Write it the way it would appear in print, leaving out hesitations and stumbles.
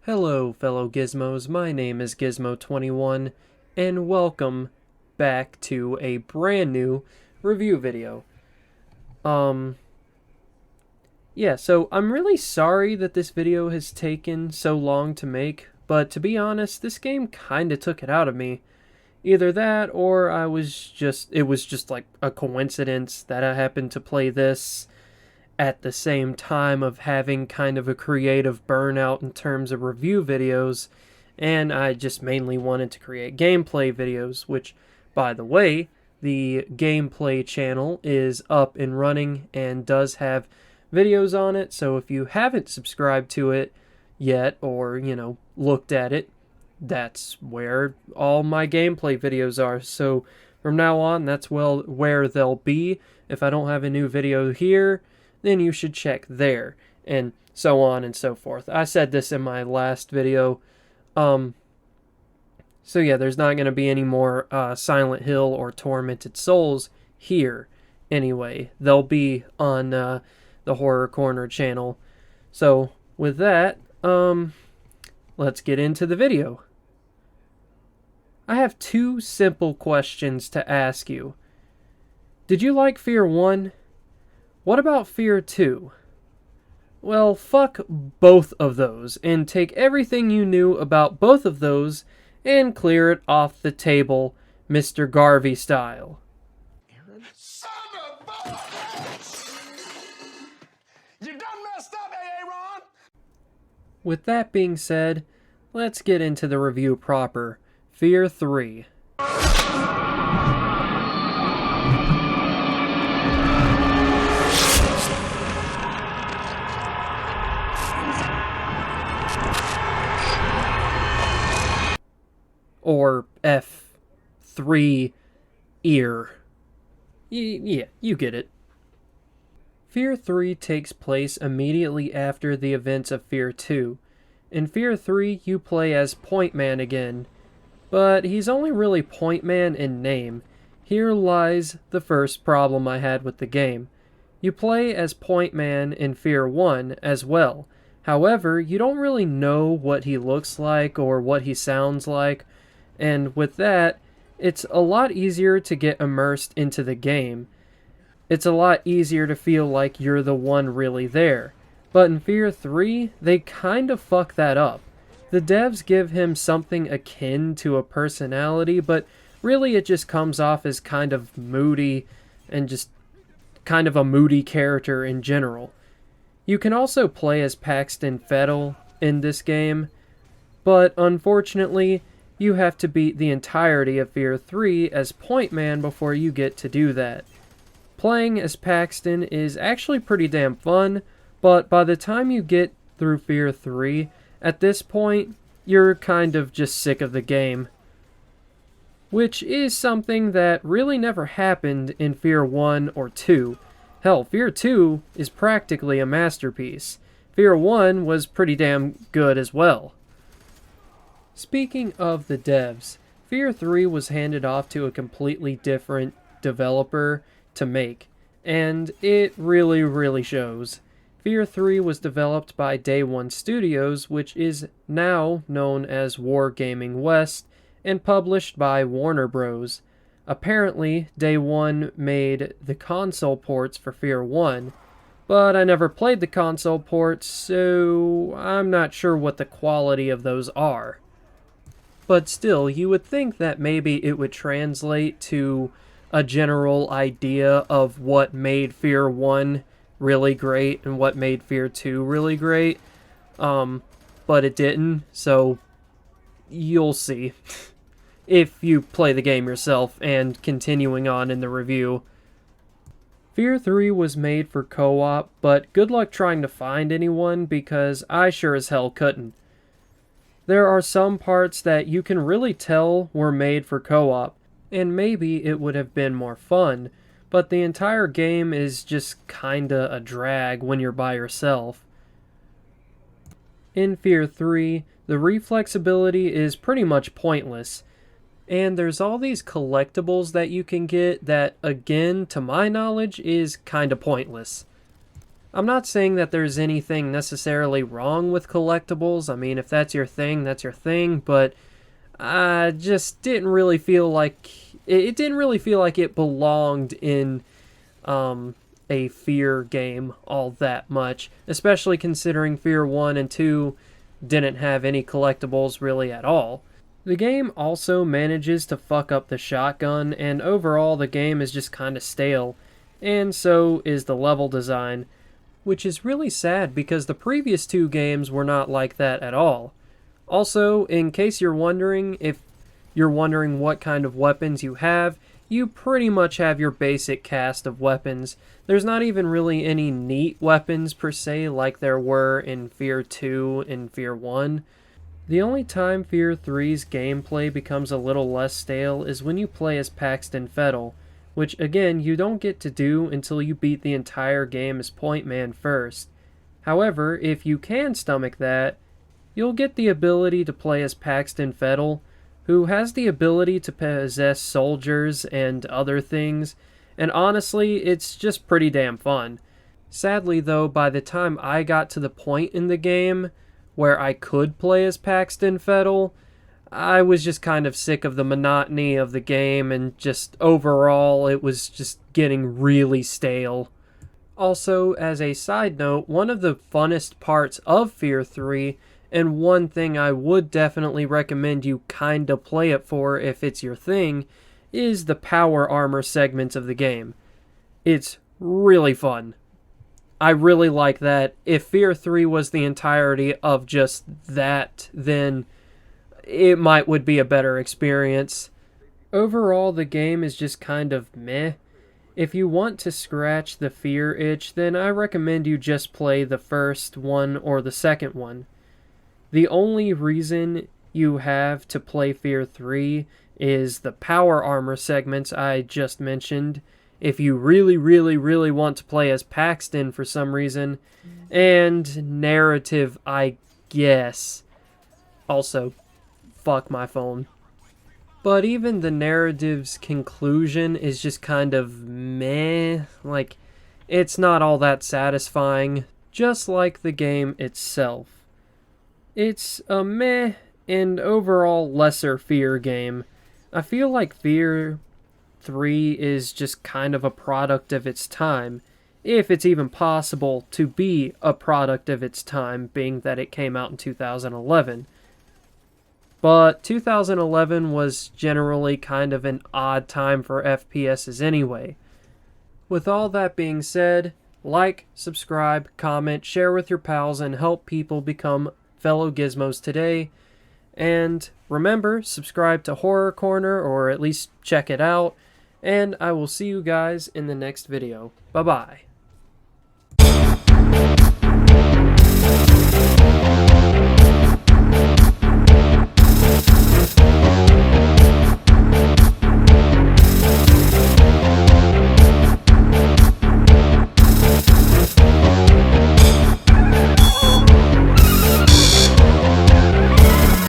Hello, fellow Gizmos. My name is Gizmo21, and welcome back to a brand new review video. So I'm really sorry that this video has taken so long to make, but to be honest, this game kinda took it out of me. Either that, or it was just like a coincidence that I happened to play this at the same time of having kind of a creative burnout in terms of review videos, and I just mainly wanted to create gameplay videos, which, by the way, the gameplay channel is up and running and does have videos on it, so if you haven't subscribed to it yet or, looked at it, that's where all my gameplay videos are. So from now on, that's where they'll be. If I don't have a new video here, then you should check there, and so on and so forth. I said this in my last video. So yeah, there's not going to be any more Silent Hill or Tormented Souls here anyway. They'll be on the Horror Corner channel. So with that, let's get into the video. I have two simple questions to ask you. Did you like F.E.A.R 1? What about F.E.A.R 2? Well, fuck both of those, and take everything you knew about both of those and clear it off the table, Mr. Garvey style. Son of a bitch! You done messed up, F.E.A.R. With that being said, let's get into the review proper. F.E.A.R 3. Or F.E.A.R. Yeah, you get it. F.E.A.R 3 takes place immediately after the events of F.E.A.R 2. In F.E.A.R 3, you play as Point Man again, but he's only really Point Man in name. Here lies the first problem I had with the game. You play as Point Man in F.E.A.R 1 as well. However, you don't really know what he looks like or what he sounds like, and with that, it's a lot easier to get immersed into the game. It's a lot easier to feel like you're the one really there. But in F.E.A.R 3, they kind of fuck that up. The devs give him something akin to a personality, but really it just comes off as kind of moody and just kind of a moody character in general. You can also play as Paxton Fettel in this game, but unfortunately, you have to beat the entirety of F.E.A.R 3 as Point Man before you get to do that. Playing as Paxton is actually pretty damn fun, but by the time you get through F.E.A.R 3, at this point, you're kind of just sick of the game. Which is something that really never happened in F.E.A.R 1 or 2. Hell, F.E.A.R 2 is practically a masterpiece. F.E.A.R 1 was pretty damn good as well. Speaking of the devs, F.E.A.R 3 was handed off to a completely different developer to make, and it really shows. F.E.A.R 3 was developed by Day One Studios, which is now known as Wargaming West, and published by Warner Bros. Apparently, Day One made the console ports for F.E.A.R 1, but I never played the console ports, so I'm not sure what the quality of those are. But still, you would think that maybe it would translate to a general idea of what made F.E.A.R 1 really great and what made F.E.A.R 2 really great. But it didn't, so you'll see if you play the game yourself and continuing on in the review. F.E.A.R 3 was made for co-op, but good luck trying to find anyone because I sure as hell couldn't. There are some parts that you can really tell were made for co-op, and maybe it would have been more fun, but the entire game is just kinda a drag when you're by yourself. In F.E.A.R 3, the reflexability is pretty much pointless, and there's all these collectibles that you can get that, again, to my knowledge, is kinda pointless. I'm not saying that there's anything necessarily wrong with collectibles. I mean, if that's your thing, that's your thing, but I just didn't really feel like it didn't really feel like it belonged in a F.E.A.R game all that much, especially considering F.E.A.R 1 and 2 didn't have any collectibles really at all. The game also manages to fuck up the shotgun, and overall the game is just kinda stale, and so is the level design, which is really sad because the previous two games were not like that at all. Also, in case you're wondering what kind of weapons you have, you pretty much have your basic cast of weapons. There's not even really any neat weapons per se like there were in F.E.A.R 2 and F.E.A.R 1. The only time F.E.A.R 3's gameplay becomes a little less stale is when you play as Paxton Fettel, which again you don't get to do until you beat the entire game as Point Man first. However, if you can stomach that, you'll get the ability to play as Paxton Fettel, who has the ability to possess soldiers and other things, and honestly, it's just pretty damn fun. Sadly though, by the time I got to the point in the game where I could play as Paxton Fettel, I was just kind of sick of the monotony of the game, and just overall it was just getting really stale. Also, as a side note, one of the funnest parts of F.E.A.R 3, and one thing I would definitely recommend you kinda play it for if it's your thing, is the power armor segments of the game. It's really fun. I really like that. If F.E.A.R 3 was the entirety of just that, then it would be a better experience. Overall, the game is just kind of meh. If you want to scratch the F.E.A.R itch, then I recommend you just play the first one or the second one. The only reason you have to play F.E.A.R 3 is the power armor segments I just mentioned, if you really, really, really want to play as Paxton for some reason, and narrative, I guess. Also, fuck my phone. But even the narrative's conclusion is just kind of meh, like, it's not all that satisfying, just like the game itself. It's a meh and overall lesser F.E.A.R game. I feel like F.E.A.R 3 is just kind of a product of its time, if it's even possible to be a product of its time, being that it came out in 2011. But 2011 was generally kind of an odd time for FPSs anyway. With all that being said, like, subscribe, comment, share with your pals, and help people become fellow gizmos today. And remember, subscribe to Horror Corner, or at least check it out. And I will see you guys in the next video. Bye-bye.